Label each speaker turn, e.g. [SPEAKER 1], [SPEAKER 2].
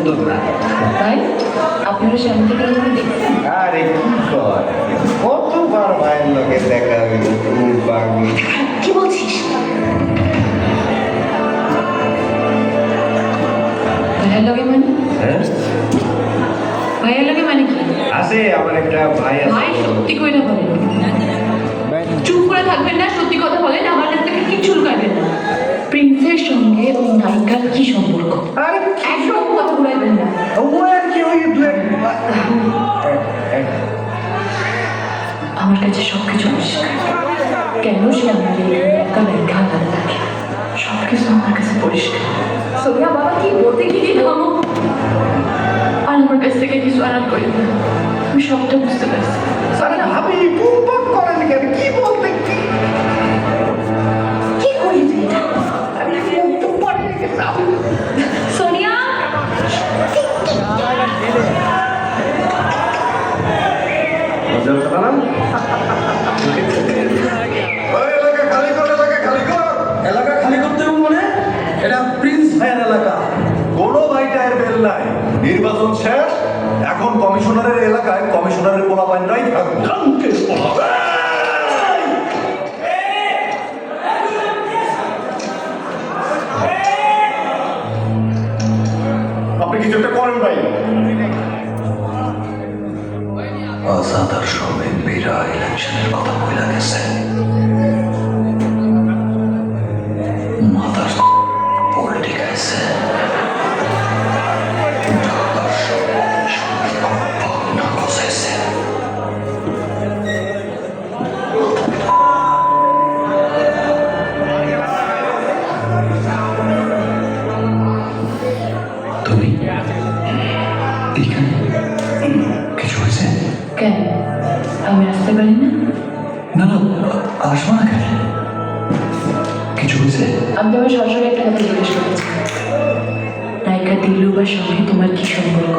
[SPEAKER 1] সুন্দর না।
[SPEAKER 2] তাই আপনারা সামনে থেকে দেখছেন?
[SPEAKER 1] আরে কি কর, কতবার ভাইয়ের লোকে দেখা হইল।
[SPEAKER 2] কি বলছিস? ভাইয়ের লগে মানে?
[SPEAKER 1] হ্যাঁ
[SPEAKER 2] ভাইয়ের লগে মানে কি?
[SPEAKER 1] আছে, আমার একটা ভাই আছে।
[SPEAKER 2] ভাই সত্যি কইরা বলেন, চুপ করে থাকবেন না, সত্যি কথা বলেন, আমার কাছ থেকে কিচ্ছু লুকাবেন না। প্রিন্সের সঙ্গে ওই নায়িকার কি সম্পর্ক?
[SPEAKER 1] আরে
[SPEAKER 2] একদম কথা বলাইবেন না।
[SPEAKER 1] ও আর কি ওই
[SPEAKER 2] আমার কাছে সবকিছু পরিষ্কার। কেন সে আমাকে একা দেখা ভালো লাগে, সবকিছু আমার কাছে পরিষ্কার। সোনিয়া বাবা কি বলতে গিয়ে থামো, আর আমার কাছ থেকে কিছু আড়াল করি না। আমি সবটা বুঝতে পারছি।
[SPEAKER 1] আরে ভাবি বুকবাক করেন কেন? কি বলতে কি
[SPEAKER 2] কি করি তুই এটা?
[SPEAKER 1] আমি একটু পরে রেখে যাব।
[SPEAKER 2] সোনিয়া
[SPEAKER 1] বুঝতে পারলাম। এলাকা খালি কর, এলাকা খালি কর।
[SPEAKER 3] এলাকা খালি করতে হবে মানে? এটা প্রিন্স ভাইয়ের এলাকা।
[SPEAKER 4] কোনো ভাইটায়ের বেল নাই। নির্বাচন শেষ, এখন কমিশনারের এলাকায় কমিশনারের পোলাপাইনরাই থাকবে। আপনি কিছু একটা করেন ভাই।
[SPEAKER 3] আজাদ আর সৌমিক বীরা ইলেকশনের কথা বলে গেছে। মাথার পলিটিক আছে। তুমি এখানে কিছু হয়েছে?
[SPEAKER 2] কেন আমি আসতে পারি না?
[SPEAKER 3] না না, আসবো না কেন? কিছু হয়েছে?
[SPEAKER 2] আমি তোমার সরাসরি একটা কথা জিজ্ঞেস করেছি, নায়িকা দিলরুবার সঙ্গে তোমার কি সম্পর্ক?